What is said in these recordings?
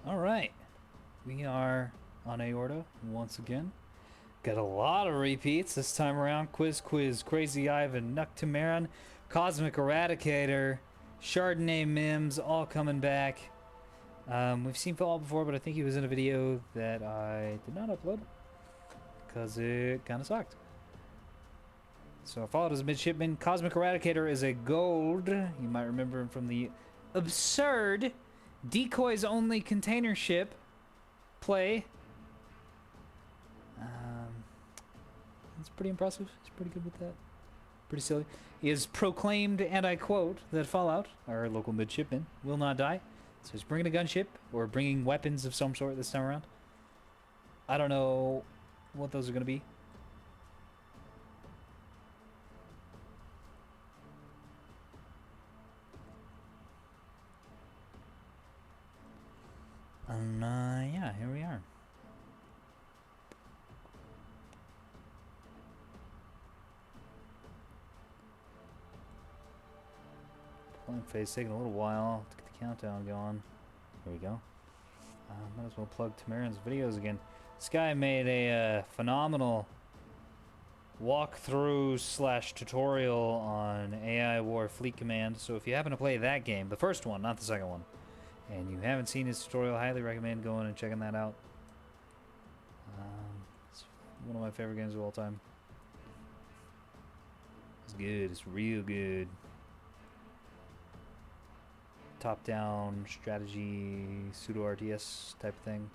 Alright, we are on aorta once again. Got a lot of repeats this time around. Quiz, Crazy Ivan, Noctimaron, Cosmic Eradicator, Chardonnay Mims, all coming back. We've seen Fall before, but I think he was in a video that I did not upload because it kind of sucked. So I followed as a midshipman. Cosmic Eradicator is a gold. You might remember him from the absurd decoys only container ship play. It's pretty impressive. He's pretty good with that. Pretty silly. He has proclaimed, and I quote, that Fallout, our local midshipman, will not die. So he's bringing a gunship, or bringing weapons of some sort this time around. I don't know what those are going to be. And, yeah, here we are. Playing phase taking a little while to get the countdown going. There we go. Might as well plug Tamarin's videos again. This guy made a phenomenal walkthrough slash tutorial on AI War Fleet Command. So if you happen to play that game, the first one, not the second one, and you haven't seen his tutorial, I highly recommend going and checking that out. It's one of my favorite games of all time. It's good. It's real good. Top-down strategy, pseudo-RTS type of thing.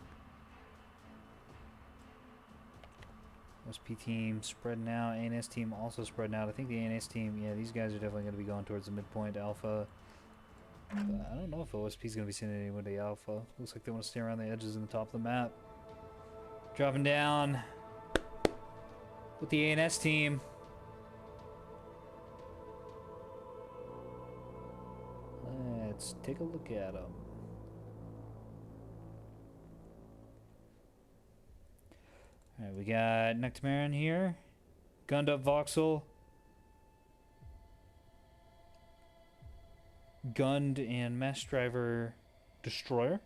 OSP team spreading out. ANS team also spreading out. I think the ANS team, yeah, these guys are definitely going to be going towards the midpoint alpha. But I don't know if OSP is going to be sending anyone to alpha. Looks like they want to stay around the edges and the top of the map. Dropping down with the ANS team. Let's take a look at them. Alright, we got Noctimaron here. Gunned up Voxel. Gunned and Mass Driver Destroyer.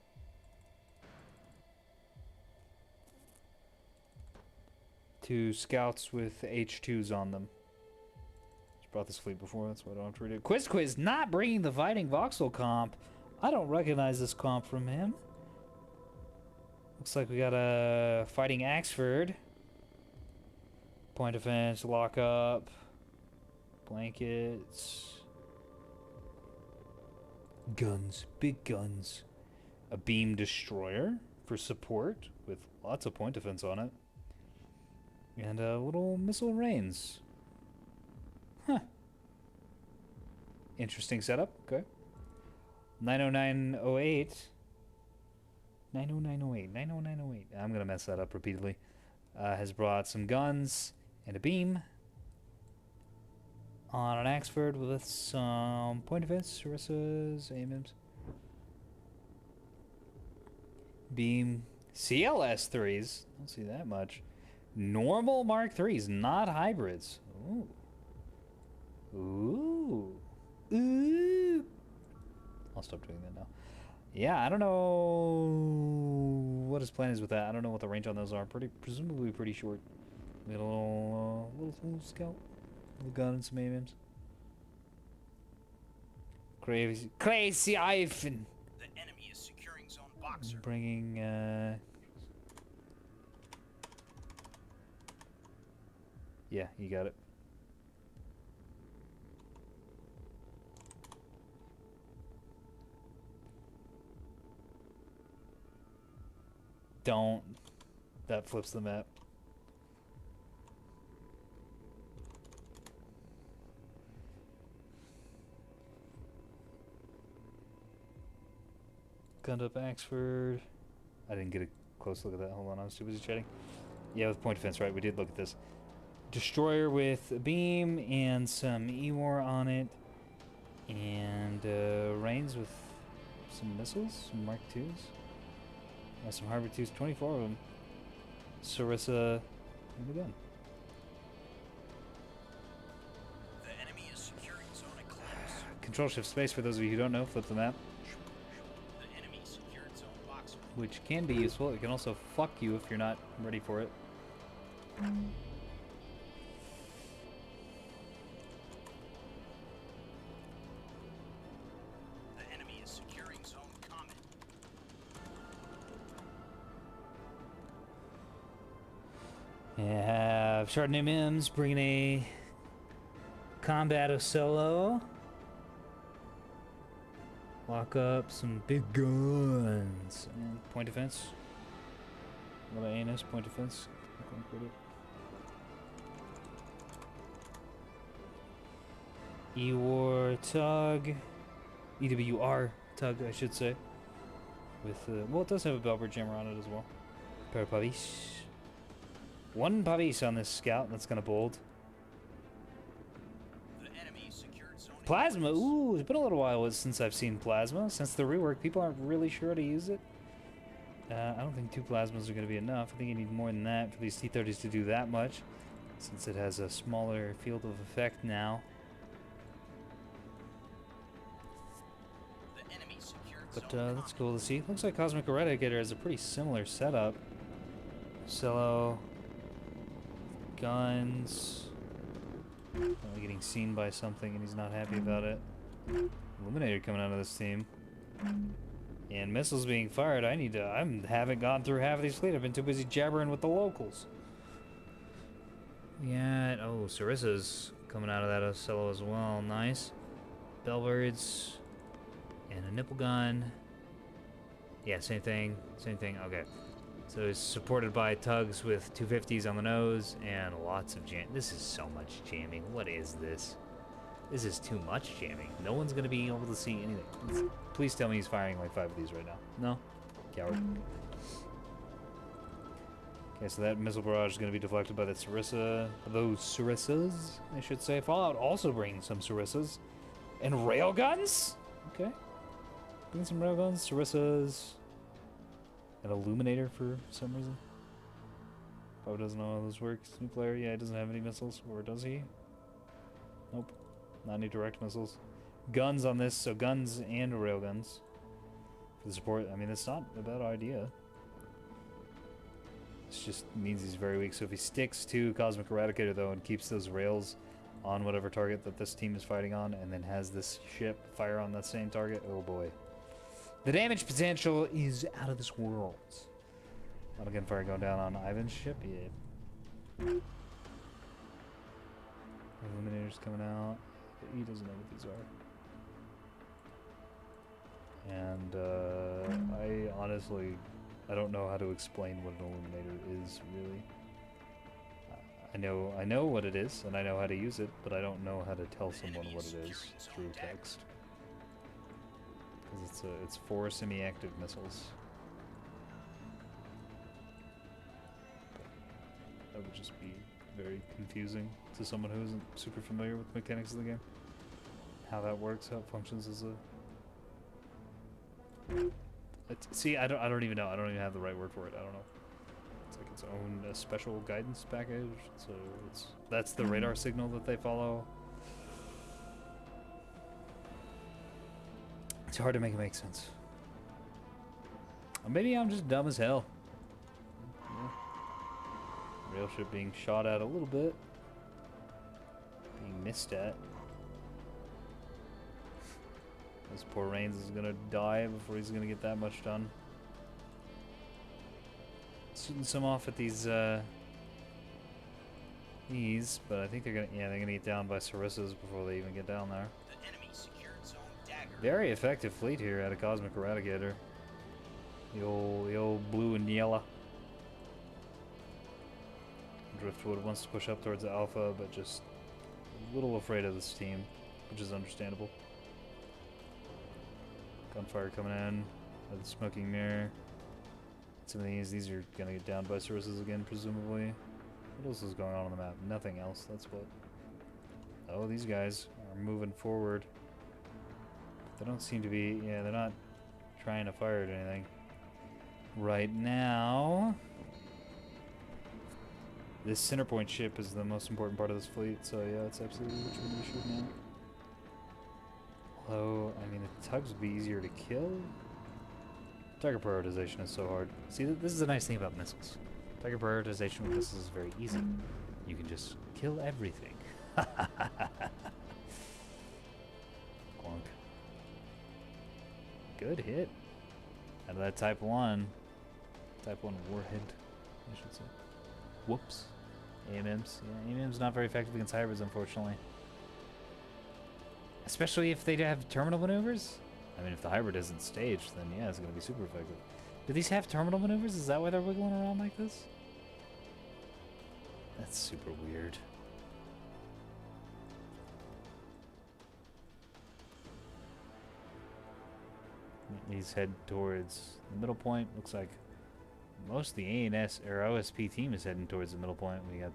Two scouts with H2s on them. Brought this fleet before, that's why I don't have to read it. Quiz, not bringing the Fighting Voxel comp. I don't recognize this comp from him. Looks like we got a Fighting Axford. Point defense, lock up, blankets, guns, big guns. A beam destroyer for support with lots of point defense on it. And a little missile rains. Huh. Interesting setup. Okay. 90908. 90908. 90908. I'm going to mess that up repeatedly. Has brought some guns and a beam. On an Axford with some point defense. Sarissa's, AMIMs. Beam. CLS3s. Don't see that much. Normal Mark 3s, not hybrids. Ooh. Ooh. Ooh. I'll stop doing that now. Yeah, I don't know what his plan is with that. I don't know what the range on those are. Presumably pretty short. We got a little scout. Little gun and some AMs. Crazy Ivan. The enemy is securing zone boxer. Bringing, yeah, you got it. Don't. That flips the map. Gunned up Axford. I didn't get a close look at that. Hold on, I was too busy chatting. Yeah, with point defense, right? We did look at this. Destroyer with a beam and some E-War on it. And Reigns with some missiles, some Mark IIs. Some Harbor 2s, 24 of them. Sarissa and the gun. The enemy is securing zone at close. Control shift space for those of you who don't know. Flip the map. The enemy secured zone boxer. which can be useful. It can also fuck you if you're not ready for it. The enemy is securing zone Comet. Yeah, Chardonnay Mims bringing a combat solo. Lock up some big guns. And point defense. What about anus? Point defense. Ewar Tug. EWR Tug, I should say. With, well, it does have a Belbert jammer on it as well. Pair of puppies. One puppies on this scout that's gonna bold. The enemy secured zone Plasma. A. Ooh, it's been a little while since I've seen plasma. Since the rework, people aren't really sure how to use it. I don't think 2 plasmas are going to be enough. I think you need more than that for these T-30s to do that much, since it has a smaller field of effect now. The enemy secured But zone that's Comet. cool to see. Looks like Cosmic Eradicator has a pretty similar setup. Cello, guns. Probably getting seen by something and he's not happy about it. Illuminator coming out of this team. And missiles being fired. I haven't gone through half of these fleet. I've been too busy jabbering with the locals. Yeah, oh, Sarissa's coming out of that Ocello as well. Nice. Bellbirds. And a nipple gun. Yeah, same thing. Same thing. Okay. So it's supported by tugs with 250s on the nose and lots of jam. This is so much jamming. What is this? This is too much jamming. No one's going to be able to see anything. Please tell me he's firing like 5 of these right now. No? Coward. Okay, so that missile barrage is going to be deflected by the Sarissa. Those Sarissas, I should say. Fallout also brings some Sarissas. And railguns? Okay. Bring some railguns, Sarissas. An illuminator for some reason. Probably doesn't know how this works. Nuclear, yeah, he doesn't have any missiles. Or does he? Nope. Not any direct missiles. Guns on this, so guns and railguns. For the support, I mean, it's not a bad idea. This just means he's very weak. So if he sticks to Cosmic Eradicator, though, and keeps those rails on whatever target that this team is fighting on, and then has this ship fire on that same target, oh boy. The damage potential is out of this world. A lot of gunfire going down on Ivan's ship, yeah. Illuminators coming out. He doesn't know what these are. And I honestly, I don't know how to explain what an illuminator is, really. I know what it is, and I know how to use it, but I don't know how to tell someone what it is through text. Because it's 4 semi-active missiles. That would just be very confusing to someone who isn't super familiar with the mechanics of the game. How that works, how it functions as a... see, I don't even know. I don't even have the right word for it. I don't know. It's like its own special guidance package. So that's the radar signal that they follow. It's hard to make it make sense. Or maybe I'm just dumb as hell. Yeah. Rail ship being shot at a little bit. Being missed at. This poor Reigns is gonna die before he's gonna get that much done. Shooting some off at these, but I think they're gonna get down by Sarissas before they even get down there. The enemy secured zone Dagger. Very effective fleet here out of Cosmic Eradicator. The old blue and yellow. Driftwood wants to push up towards Alpha, but just a little afraid of this team, which is understandable. Gunfire coming in with the smoking mirror. Some of these are gonna get down by Sarissas again, presumably. What else is going on the map? Nothing else. That's what. Oh, these guys are moving forward. They don't seem to be. Yeah, they're not trying to fire at anything right now. This center point ship is the most important part of this fleet, so yeah, it's absolutely which one we should now. Although, I mean, the tugs would be easier to kill. Target prioritization is so hard. See, this is the nice thing about missiles. Target prioritization with missiles is very easy. You can just kill everything. Clunk. Good hit. Out of that Type 1. Type 1 warhead, I should say. Whoops. AMMs. Yeah, AMM's not very effective against hybrids, unfortunately. Especially if they have terminal maneuvers. I mean, if the hybrid isn't staged, then yeah, it's going to be super effective. Do these have terminal maneuvers? Is that why they're wiggling around like this? That's super weird. These head towards the middle point. Looks like most of the ANS or OSP team is heading towards the middle point. We got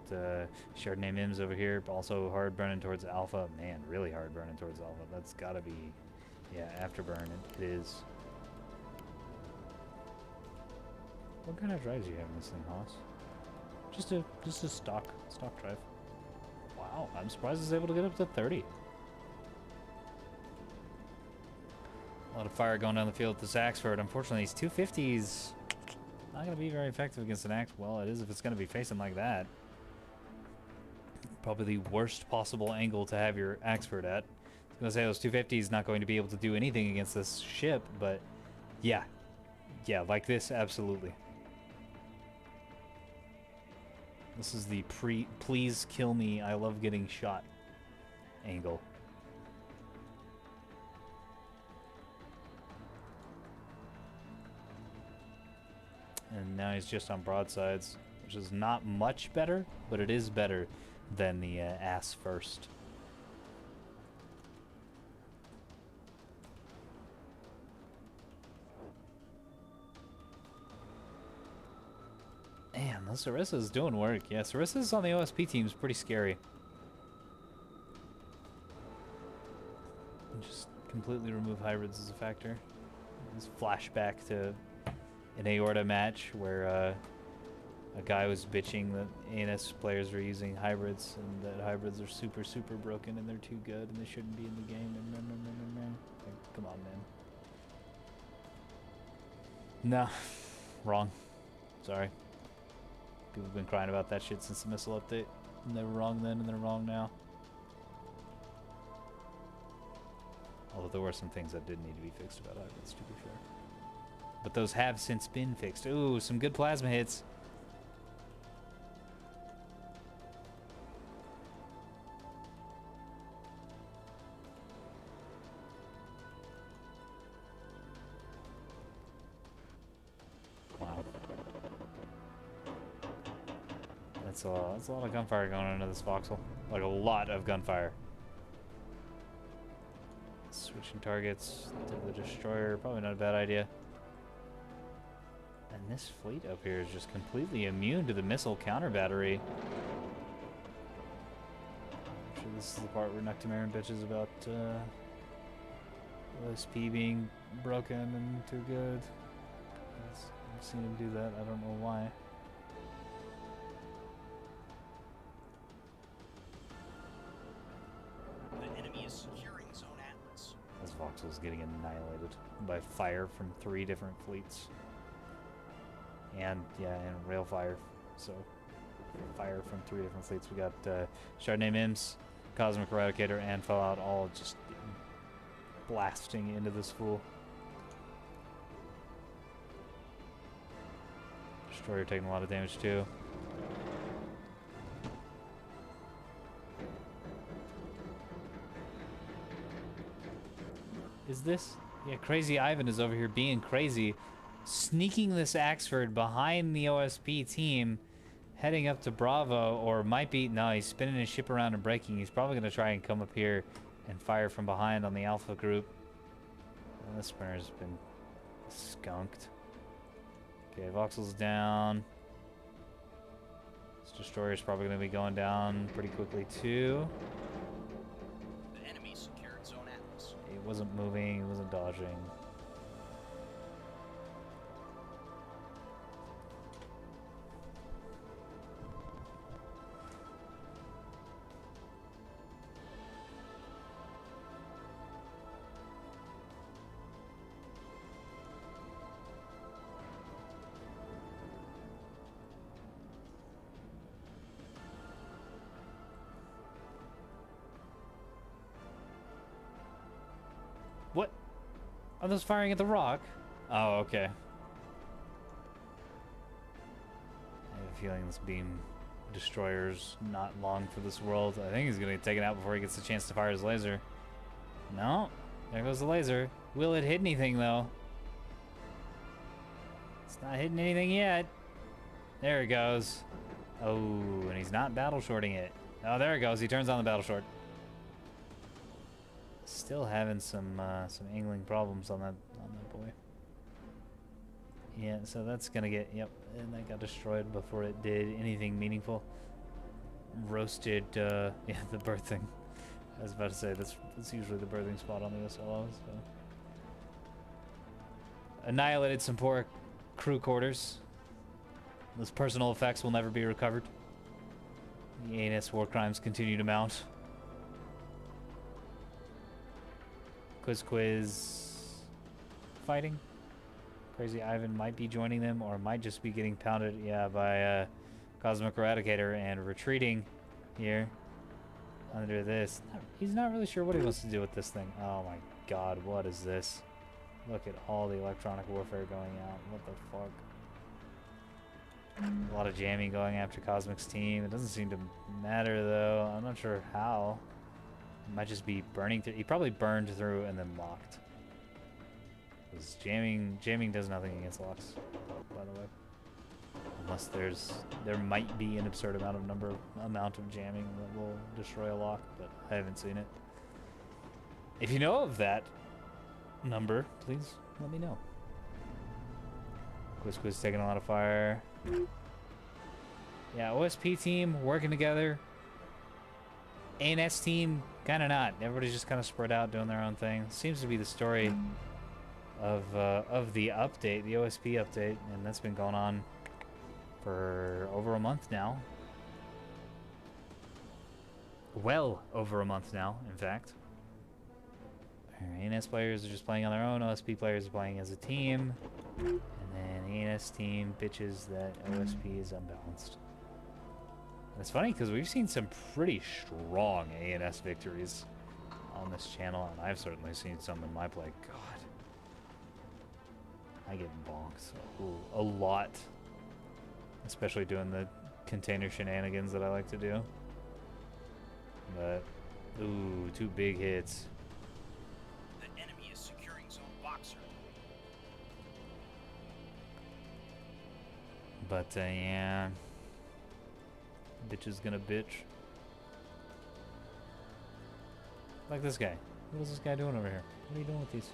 Chardonnay Mims over here, also hard burning towards Alpha. Man, really hard burning towards Alpha. That's got to be, yeah, afterburn. It is. What kind of drives do you have in this thing, Hoss? Just a stock drive. Wow, I'm surprised it's able to get up to 30. A lot of fire going down the field with this Axford. Unfortunately, these 250s not going to be very effective against an Axe. Well, it is if it's going to be facing like that. Probably the worst possible angle to have your Axford at. I was going to say those 250s not going to be able to do anything against this ship, but yeah. Yeah, like this, absolutely. This is the please kill me, I love getting shot angle. And now he's just on broadsides, which is not much better, but it is better than the ass first. Man, those Sarissa's doing work. Yeah, Sarissa's on the OSP team is pretty scary. Just completely remove hybrids as a factor. This flashback to an aorta match where a guy was bitching that ANS players were using hybrids and that hybrids are super, super broken and they're too good and they shouldn't be in the game. Like, come on, man. No. Wrong. Sorry. People have been crying about that shit since the missile update. And they were wrong then and they're wrong now. Although there were some things that did need to be fixed about hybrids, to be fair. But those have since been fixed. Ooh, some good plasma hits. Wow. That's a lot of gunfire going into this voxel. Like a lot of gunfire. Switching targets to the destroyer, probably not a bad idea. And this fleet up here is just completely immune to the missile counter battery. I'm sure this is the part where Noctimarin bitches about OSP being broken and too good. I've seen him do that, I don't know why. The enemy is securing Zone Atlas. This voxel is getting annihilated by fire from 3 different fleets. And yeah, and rail fire. So fire from 3 different fleets. We got Chardonnay Mims, Cosmic Eradicator, and Fallout all just blasting into this fool. Destroyer taking a lot of damage too. Is this? Yeah, Crazy Ivan is over here being crazy. Sneaking this Axford behind the OSP team, heading up to Bravo, or might be, no, he's spinning his ship around and braking. He's probably going to try and come up here and fire from behind on the Alpha group. And the sprinter's been skunked. Okay, Voxel's down. This destroyer's probably going to be going down pretty quickly too. The enemy secured Zone Atlas. He wasn't moving, he wasn't dodging. Are those firing at the rock? Oh, okay. I have a feeling this beam destroyer's not long for this world. I think he's gonna get taken out before he gets the chance to fire his laser. No, there goes the laser. Will it hit anything though? It's not hitting anything yet. There it goes. Oh, and he's not battle shorting it. Oh, there it goes. He turns on the battle short. Still having some angling problems on that boy. Yeah, so that's gonna get, yep, and that got destroyed before it did anything meaningful. Roasted, yeah, the birthing. I was about to say that's usually the birthing spot on the SLO. So annihilated some poor crew quarters. Those personal effects will never be recovered. The ANS war crimes continue to mount. Quiz fighting. Crazy Ivan might be joining them or might just be getting pounded, yeah, by Cosmic Eradicator and retreating here under this. He's not really sure what he wants to do with this thing. Oh my god, what is this? Look at all the electronic warfare going out. What the fuck? A lot of jamming going after Cosmic's team. It doesn't seem to matter though. I'm not sure how. It might just be burning through. He probably burned through and then locked. Because jamming does nothing against locks, by the way. Unless there might be an absurd amount of jamming that will destroy a lock, but I haven't seen it. If you know of that number, please let me know. Quiz taking a lot of fire. Yeah, OSP team working together. ANS team kind of not. Everybody's just kind of spread out doing their own thing. Seems to be the story of the update, the OSP update, and that's been going on for over a month now. Well over a month now, in fact. ANS players are just playing on their own. OSP players are playing as a team. And then the ANS team bitches that OSP is unbalanced. And it's funny because we've seen some pretty strong ANS victories on this channel, and I've certainly seen some in my play. God. I get bonked a lot. Especially doing the container shenanigans that I like to do. But, ooh, 2 big hits. The enemy is securing zone boxer. But, yeah. Bitch is gonna bitch. Like this guy. What is this guy doing over here? What are you doing with these?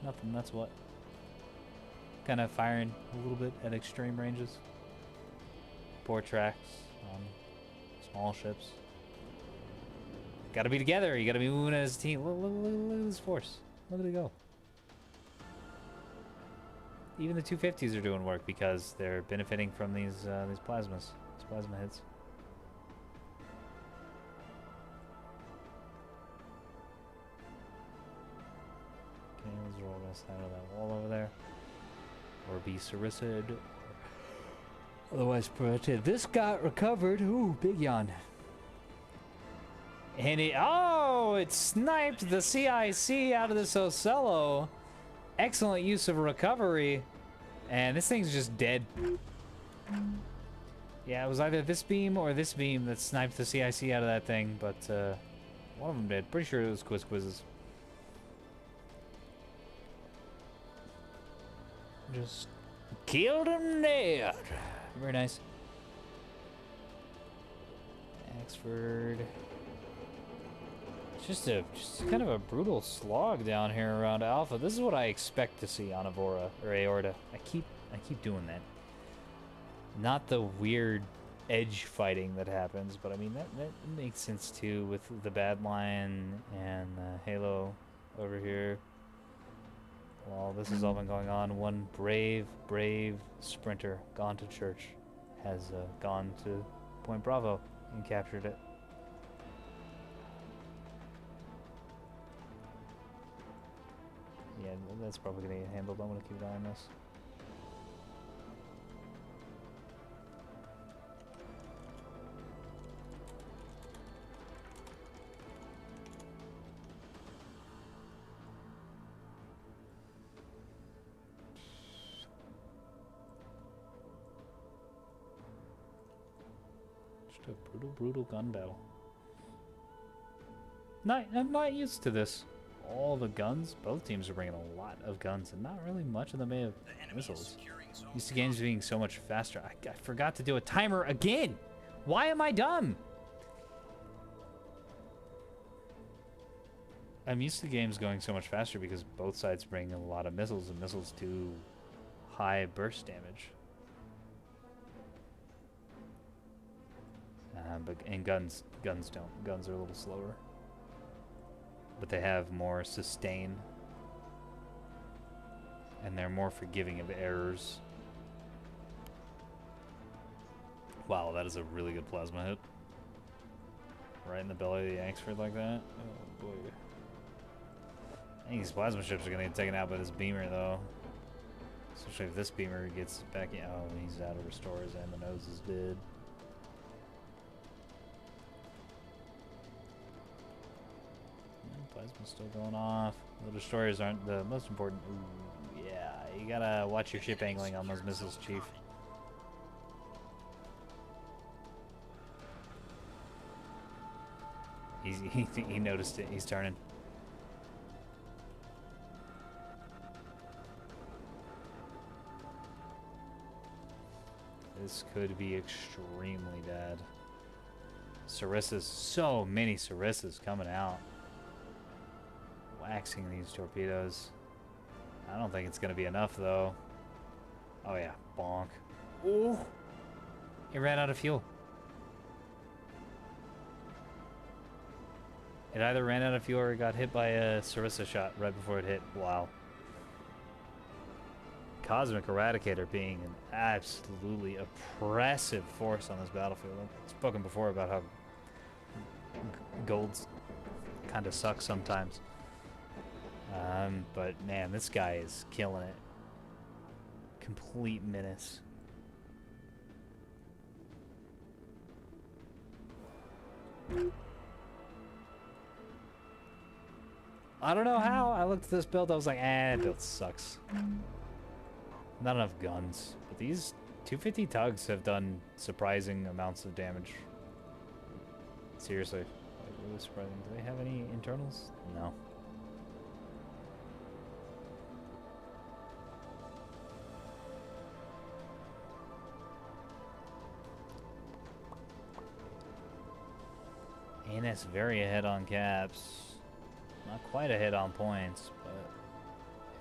Nothing, that's what. Kind of firing a little bit at extreme ranges. Poor tracks on small ships. Gotta be together. You gotta be moving as a team. Look at this force. Look at it go. Even the 250s are doing work because they're benefiting from these plasmas. These plasma hits. Okay, let's roll this out of that wall over there. Or be Sarissa'd. Otherwise protected. This got recovered. Ooh, big yawn. And it sniped the CIC out of this Ocello. Excellent use of recovery. And this thing's just dead. Yeah, it was either this beam or this beam that sniped the CIC out of that thing, but one of them did. Pretty sure it was Quizzes. Just killed him dead. Very nice. Axford. It's just kind of a brutal slog down here around Alpha. This is what I expect to see on Avora or Aorta. I keep doing that. Not the weird edge fighting that happens, but I mean that makes sense too with the Bad Lion and Halo over here. While this has all been going on, one brave sprinter gone to church has gone to Point Bravo and captured it. Yeah, that's probably going to get handled. I'm going to keep an eye on this. What a brutal, brutal gun battle. I'm not used to this. All the guns, both teams are bringing a lot of guns, and not really much in the way of missiles. Used to games being so much faster. I forgot to do a timer again. Why am I dumb? I'm used to games going so much faster because both sides bring a lot of missiles, and missiles do high burst damage. But guns don't. Guns are a little slower. But they have more sustain. And they're more forgiving of errors. Wow, that is a really good plasma hit. Right in the belly of the Axford like that. Oh boy. I think these plasma ships are going to get taken out by this beamer though. Especially if this beamer gets back in. Oh, he's out of restores and the nose is dead. Plasma's still going off. The destroyers aren't the most important. Ooh, yeah, you gotta watch your ship angling on those missiles, Chief. He noticed it. He's turning. This could be extremely bad. Sarissas, so many Sarissas coming out. Waxing these torpedoes. I don't think it's going to be enough, though. Oh, yeah. Bonk. Ooh. It ran out of fuel. It either ran out of fuel or it got hit by a Sarissa shot right before it hit. Wow. Cosmic Eradicator being an absolutely oppressive force on this battlefield. I've spoken before about how golds kind of suck sometimes. But man, this guy is killing it. Complete menace. I don't know how. I looked at this build, I was like, that build sucks. Not enough guns. But these 250 tugs have done surprising amounts of damage. Seriously. Like, really surprising. Do they have any internals? No. ANS very ahead on caps. Not quite ahead on points, but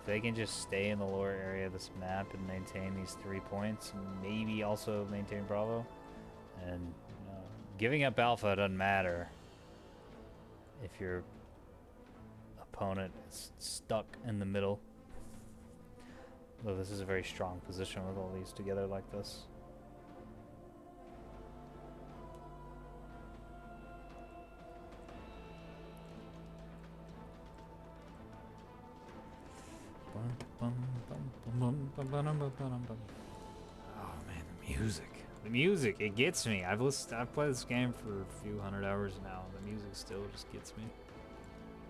if they can just stay in the lower area of this map and maintain these 3 points, maybe also maintain Bravo, and giving up Alpha doesn't matter if your opponent is stuck in the middle. Though this is a very strong position with all these together like this. Oh man, the music. The music, it gets me. I've played this game for a few hundred hours now. The music still just gets me.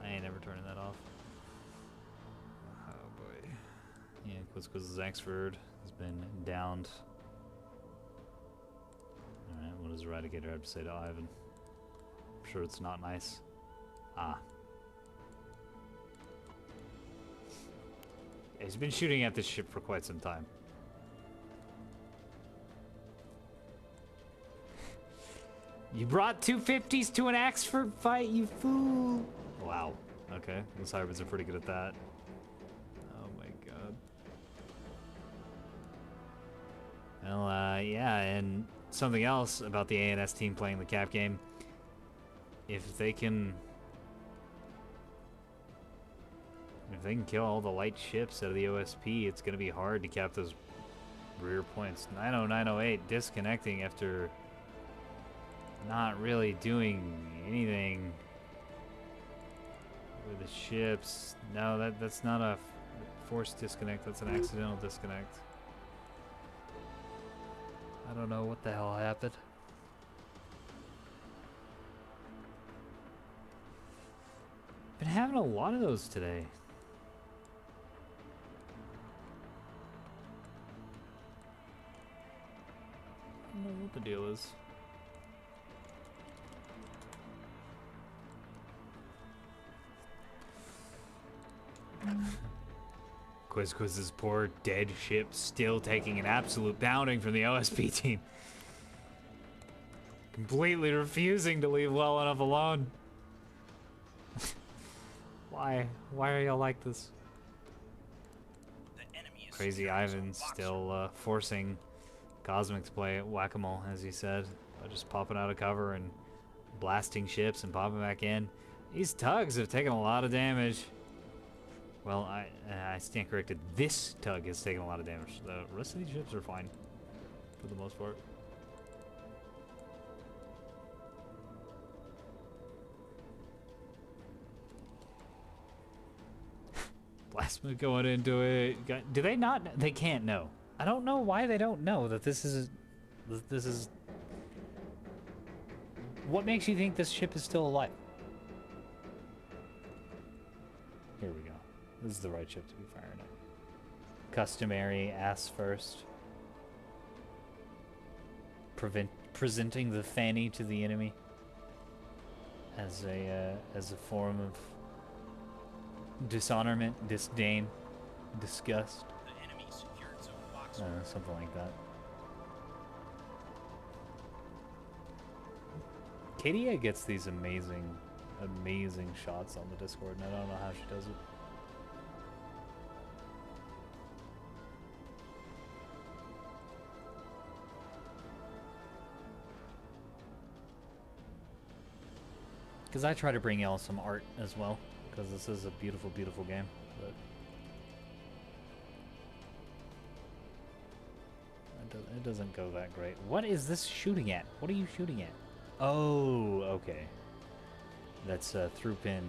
I ain't ever turning that off. Oh boy. Yeah, Quizquiz's Axford has been downed. Alright, what does Eradicator have to say to Ivan? I'm sure it's not nice. Ah. He's been shooting at this ship for quite some time. You brought 250s to an Axford fight, you fool! Wow. Okay, those hybrids are pretty good at that. Oh my god. Well, yeah, and something else about the ANS team playing the cap game. If they can kill all the light ships out of the OSP, it's going to be hard to cap those rear points. 90908 disconnecting after not really doing anything with the ships. No, that's not a forced disconnect. That's an accidental disconnect. I don't know what the hell happened. Been having a lot of those today. I don't know what the deal is. Quiz's poor dead ship still taking an absolute pounding from the OSP team. Completely refusing to leave well enough alone. Why? Why are y'all like this? The enemy is Crazy securing zone Ivan's Foxtrot. still forcing Cosmic to play whack-a-mole, as he said, by just popping out of cover and blasting ships and popping back in. These tugs have taken a lot of damage. Well, I stand corrected. This tug has taken a lot of damage. The rest of these ships are fine, for the most part. Plasma going into it. Do they not? They can't know. I don't know why they don't know that this is. What makes you think this ship is still alive? Here we go. This is the right ship to be firing at. Customary ass first. Presenting the fanny to the enemy as a form of dishonorment, disdain, disgust. The enemy secured zone Foxtrot. Something like that. Katia gets these amazing shots on the Discord, and I don't know how she does it. Because I try to bring y'all some art as well, because this is a beautiful, beautiful game. But it doesn't go that great. What is this shooting at? What are you shooting at? Oh, okay. That's through pin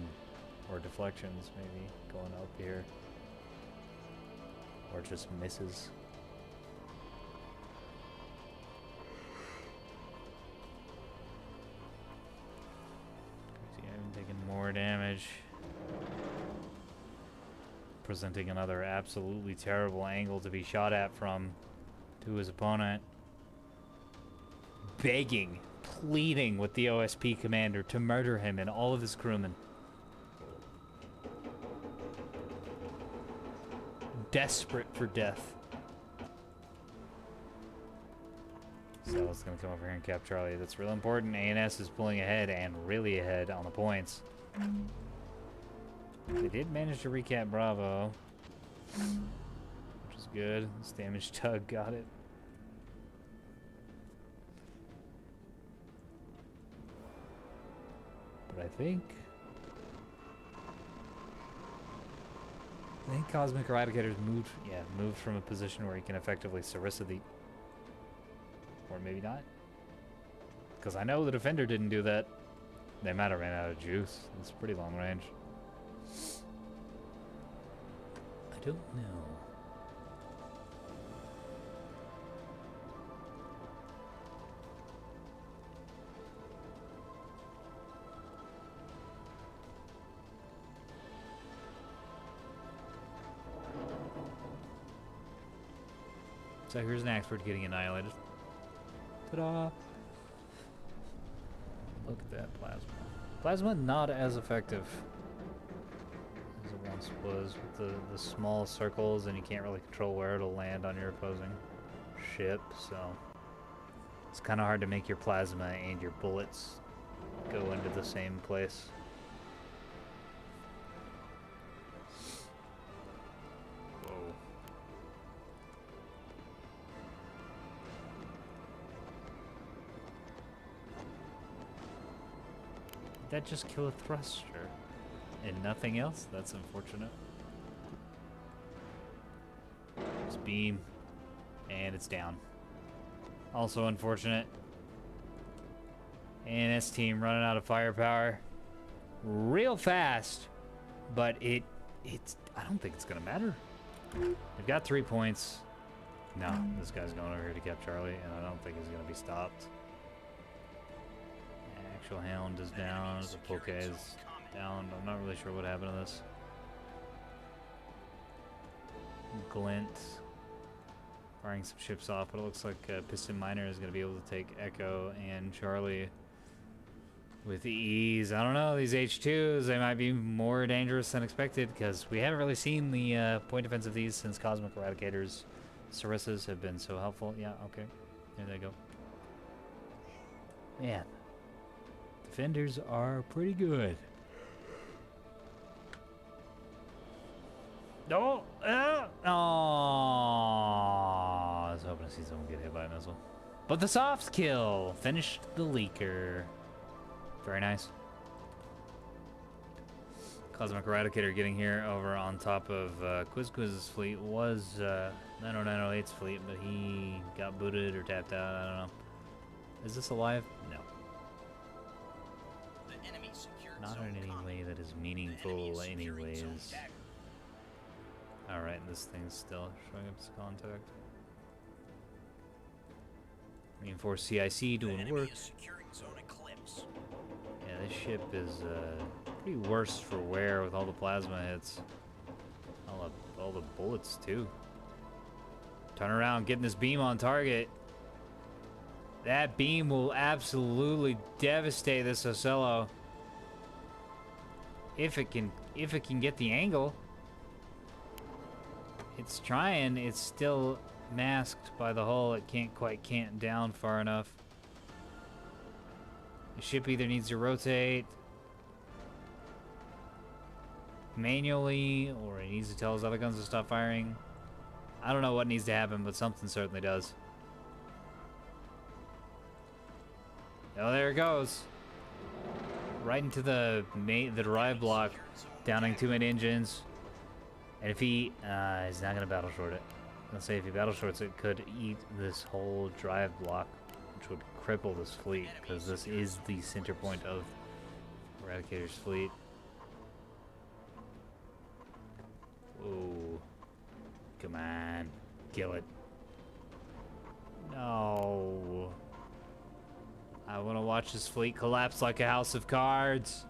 or deflections, maybe, going up here. Or just misses. I'm taking more damage. Presenting another absolutely terrible angle to be shot at from to his opponent. Begging, pleading with the OSP commander to murder him and all of his crewmen. Desperate for death. So it's going to come over here and cap Charlie. That's real important. ANS is pulling ahead and really ahead on the points. They did manage to recap Bravo, which is good. This damaged tug got it. But I think Cosmic Eradicator's moved from a position where he can effectively Sarissa the... Or maybe not. Because I know the Defender didn't do that. They might have ran out of juice. It's pretty long range. I don't know. So here's an expert getting annihilated. Ta-da! Look at that plasma. Plasma not as effective as it once was with the small circles, and you can't really control where it'll land on your opposing ship, so it's kind of hard to make your plasma and your bullets go into the same place. Whoa. Did that just kill a thruster? And nothing else? That's unfortunate. It's beam. And it's down. Also unfortunate. ANS team running out of firepower. Real fast. But it's I don't think it's gonna matter. They've got 3 points. No, this guy's going over here to cap Charlie, and I don't think he's gonna be stopped. Actual Hound is down, the Poke is down. I'm not really sure what happened to this. Glint firing some ships off, but it looks like Piston Miner is going to be able to take Echo and Charlie with ease. I don't know, these H2s, they might be more dangerous than expected because we haven't really seen the point defense of these since Cosmic Eradicators. Sarissas have been so helpful. Yeah, okay. There they go. Man, defenders are pretty good. No! Oh, I was hoping to see someone get hit by a missile. But the soft kill finished the leaker. Very nice. Cosmic Eradicator getting here over on top of Quiz's fleet was 90908's fleet, but he got booted or tapped out. I don't know. Is this alive? No. The enemy secured Not zone in any comp. way that is The enemy meaningful is securing zone anyways. dagger. Alright, this thing's still showing up as contact. Reinforced CIC The doing enemy work. is securing zone eclipse. Yeah, this ship is pretty worse for wear with all the plasma hits. All the bullets too. Turn around, getting this beam on target. That beam will absolutely devastate this Ocello. If it can get the angle. It's trying, it's still masked by the hull. It can't quite cant down far enough. The ship either needs to rotate manually, or it needs to tell his other guns to stop firing. I don't know what needs to happen, but something certainly does. Oh, there it goes. Right into the drive block, downing 2 main engines. And if he is not gonna battle short it. Let's say if he battle shorts it, could eat this whole drive block, which would cripple this fleet, because this is the center point of Eradicator's fleet. Ooh. Come on. Kill it. No. I want to watch this fleet collapse like a house of cards.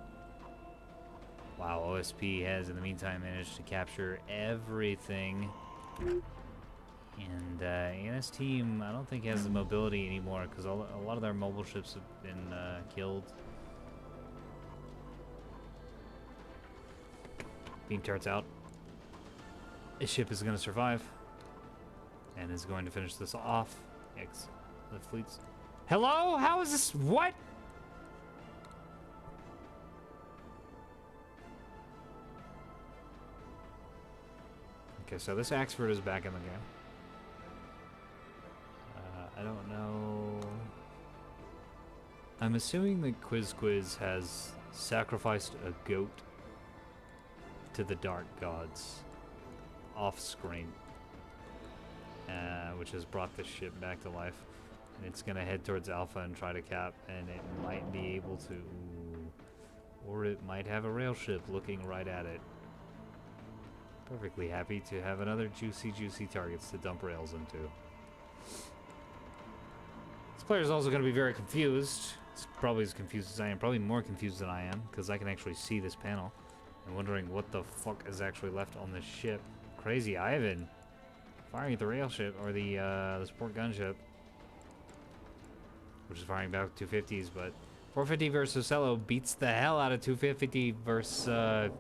Wow, OSP has in the meantime managed to capture everything. And ANS team, I don't think has the mobility anymore because a lot of their mobile ships have been killed. Beam turrets out. This ship is going to survive and is going to finish this off. X, the fleets. Hello? How is this? What? Okay, so this Axford is back in the game. I don't know. I'm assuming that Quiz has sacrificed a goat to the dark gods off screen, which has brought the ship back to life. And it's gonna head towards Alpha and try to cap, and it might be able to, or it might have a rail ship looking right at it. Perfectly happy to have another juicy targets to dump rails into. This player is also going to be very confused. He's probably as confused as I am. Probably more confused than I am, because I can actually see this panel. And wondering what the fuck is actually left on this ship. Crazy Ivan. Firing at the rail ship, or the support gunship. Which is firing back 250s, but 450 versus Ocello beats the hell out of 250 versus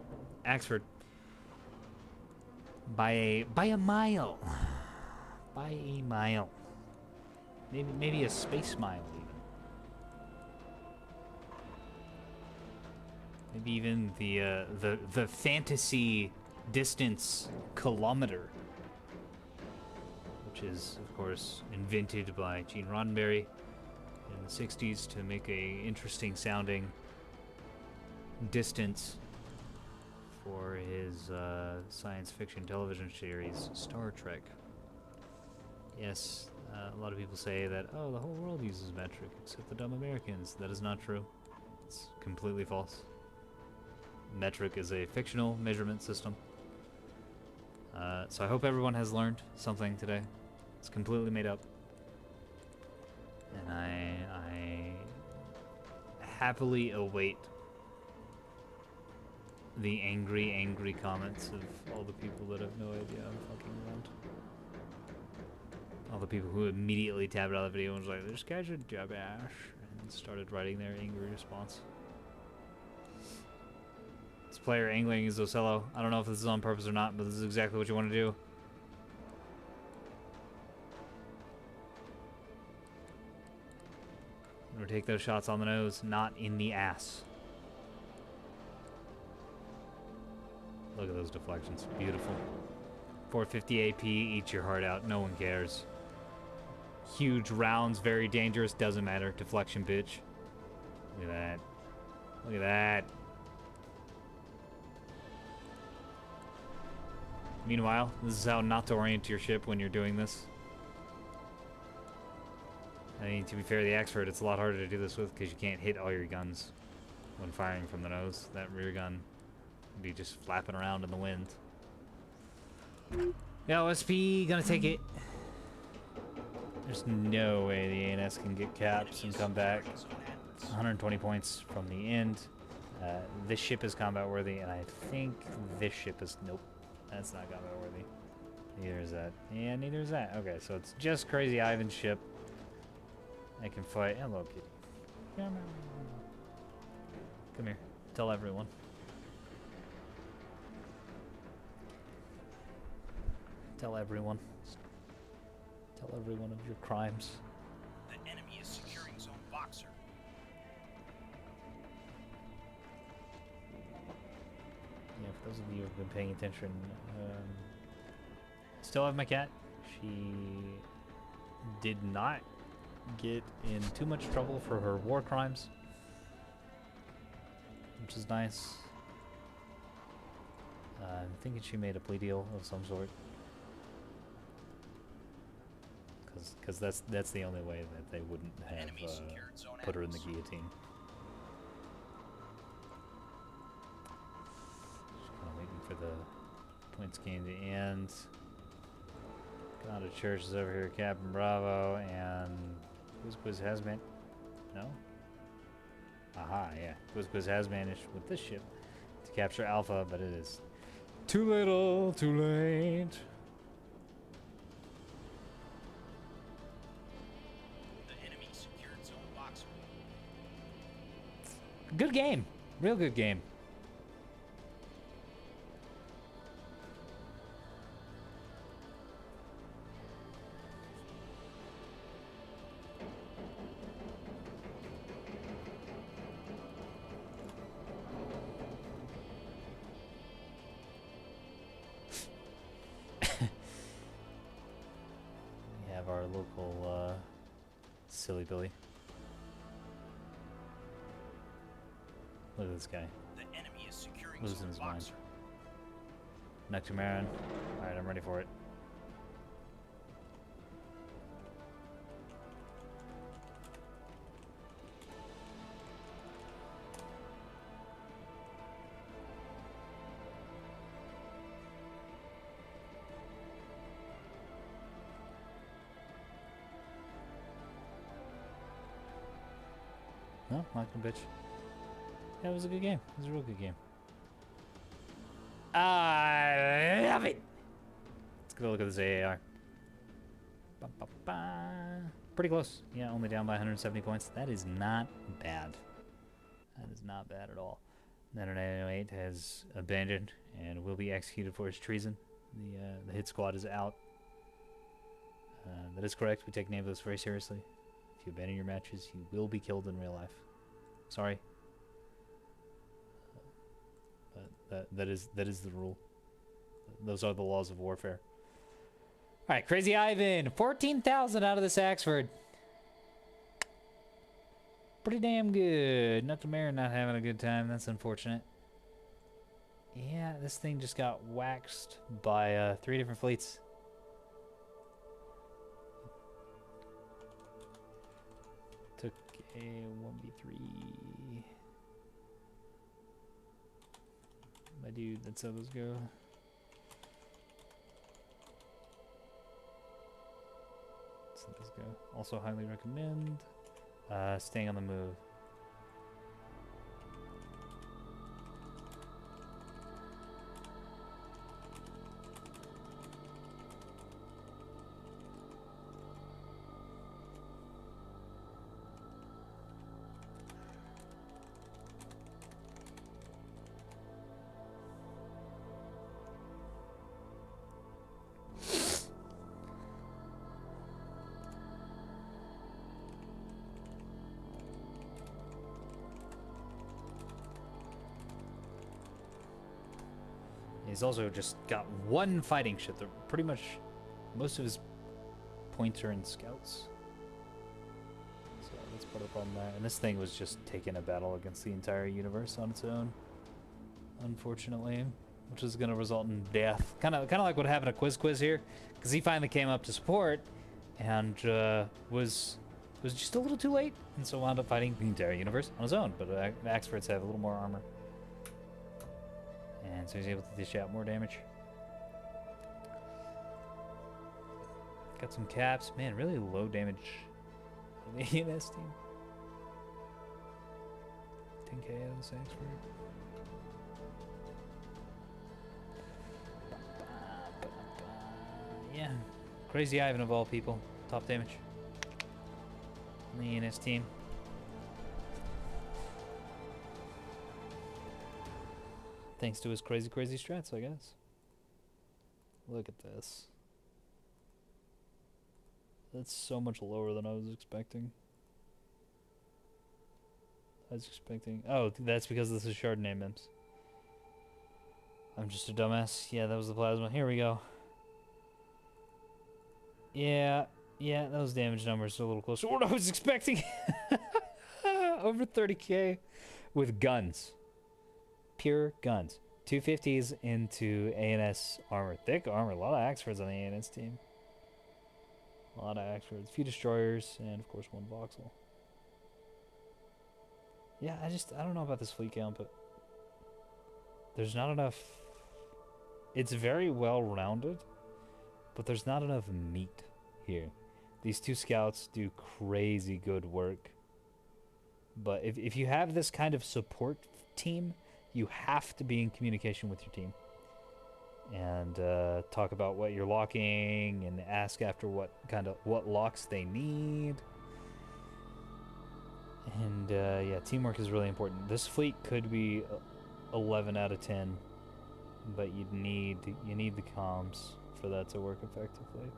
Axford. By a mile. By a mile. Maybe a space mile even. Maybe even the fantasy distance kilometer, which is of course invented by Gene Roddenberry in the 60s to make a interesting sounding distance for his science fiction television series, Star Trek. Yes, a lot of people say that, oh, the whole world uses metric except the dumb Americans. That is not true. It's completely false. Metric is a fictional measurement system. So I hope everyone has learned something today. It's completely made up. And I happily await the angry comments of all the people that have no idea I'm fucking around. All the people who immediately tabbed out of the video and was like, this guy's a dumbass, and started writing their angry response. player angling his Ocello. I don't know if this is on purpose or not, but this is exactly what you want to do. Or take those shots on the nose, not in the ass. Look at those deflections. Beautiful. 450 AP, eat your heart out. No one cares. Huge rounds, very dangerous. Doesn't matter. Deflection, bitch. Look at that. Look at that. Meanwhile, this is how not to orient your ship when you're doing this. I mean, to be fair to the expert, it's a lot harder to do this with because you can't hit all your guns when firing from the nose. That rear gun would be just flapping around in the wind. Yeah, OSP, gonna take it. There's no way the ANS can get caps and come back. 120 points from the end. This ship is combat worthy, and I think this ship is... Nope, that's not combat worthy. Neither is that. Yeah, neither is that. Okay, so it's just Crazy Ivan's ship. I can fight. Hello, kitty. Come here. Tell everyone. Tell everyone. Tell everyone of your crimes. The enemy is securing zone Boxer. Yeah, for those of you who have been paying attention, still have my cat. She did not get in too much trouble for her war crimes, which is nice. I'm thinking she made a plea deal of some sort, because that's the only way that they wouldn't have put her in the guillotine. Just kind of waiting for the points game to end. God of Church is over here, Captain Bravo, and Quiz has been... No? Aha, yeah. Quiz has managed with this ship to capture Alpha, but it is too little, too late. The enemy secured zone Boxer. Good game. Real good game. Our local silly Billy. Look at this guy. The enemy is securing Losing zone his mind. Boxer. Nectamaran. Alright, I'm ready for it. No, not gonna bitch. Yeah, it was a good game. It was a real good game. I love it! Let's go look at this AAR. Ba, ba, ba. Pretty close. Yeah, only down by 170 points. That is not bad. That is not bad at all. 908 has abandoned and will be executed for his treason. The hit squad is out. That is correct. We take Navalus very seriously. If you abandon your matches, you will be killed in real life. Sorry. But that is the rule. Those are the laws of warfare. Alright, Crazy Ivan. 14,000 out of this Axford. Pretty damn good. Nectamaran not having a good time. That's unfortunate. Yeah, this thing just got waxed by 3 different fleets. Took a 1v3. My dude, that's how those go. Let's let this go. Also highly recommend staying on the move. He's also just got one fighting ship. They're pretty much most of his points are in scouts. So that's part of the problem there. And this thing was just taking a battle against the entire universe on its own, unfortunately, which is going to result in death. Kind of like what happened to Quiz here, because he finally came up to support and was just a little too late, and so wound up fighting the entire universe on his own. But Axfords have a little more armor, and so he's able to dish out more damage. Got some caps. Man, really low damage on the ENS team. 10k out of this Axford. Yeah, Crazy Ivan of all people. Top damage on the ENS team. Thanks to his crazy strats, I guess. Look at this. That's so much lower than I was expecting. Oh, that's because this is Chardonnay Mims. I'm just a dumbass. Yeah, that was the plasma. Here we go. Yeah, those damage numbers are a little closer to what I was expecting. Over 30k with guns. Pure guns. 250s into ANS armor. Thick armor. A lot of Axfords on the ANS team. A lot of Axfords. A few destroyers, and of course one voxel. Yeah, I don't know about this fleet count, but there's not enough. It's very well rounded, but there's not enough meat here. These two scouts do crazy good work. But if you have this kind of support team, you have to be in communication with your team. And talk about what you're locking and ask after what locks they need. And yeah, teamwork is really important. This fleet could be 11 out of 10, but you need the comms for that to work effectively.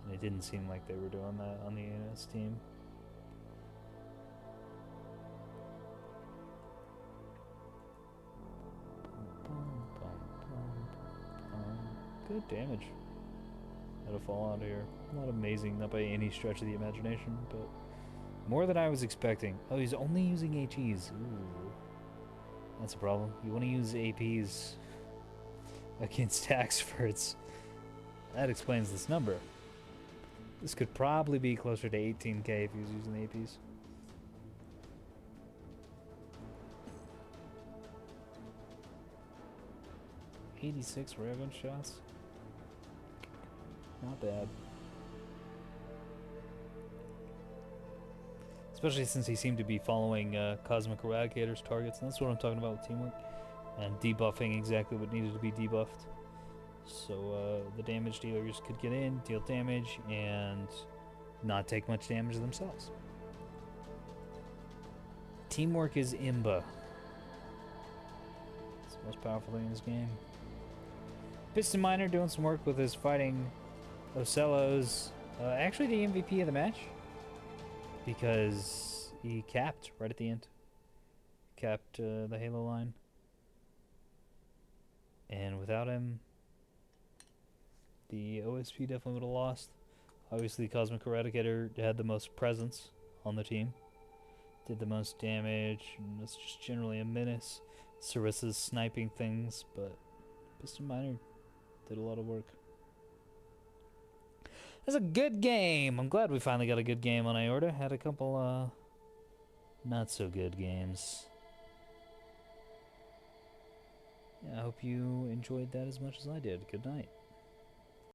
And it didn't seem like they were doing that on the ANS team. Good damage. Had to fall out of here. Not amazing, not by any stretch of the imagination, but more than I was expecting. Oh, he's only using HEs. Ooh. That's a problem. You want to use APs against Axfords. That explains this number. This could probably be closer to 18k if he was using APs. .86 railgun shots. Not bad. Especially since he seemed to be following Cosmic Eradicator's targets, and that's what I'm talking about with teamwork. And debuffing exactly what needed to be debuffed. So the damage dealers could get in, deal damage, and not take much damage themselves. Teamwork is imba. It's the most powerful thing in this game. Piston Miner doing some work with his fighting Ocellos. Actually the MVP of the match, because he capped right at the end. Capped the Halo line. And without him, the OSP definitely would have lost. Obviously, Cosmic Eradicator had the most presence on the team. Did the most damage, and was just generally a menace. Sarissa's sniping things, but Piston Miner did a lot of work. That's a good game. I'm glad we finally got a good game on Aorta. Had a couple not so good games. Yeah, I hope you enjoyed that as much as I did. Good night.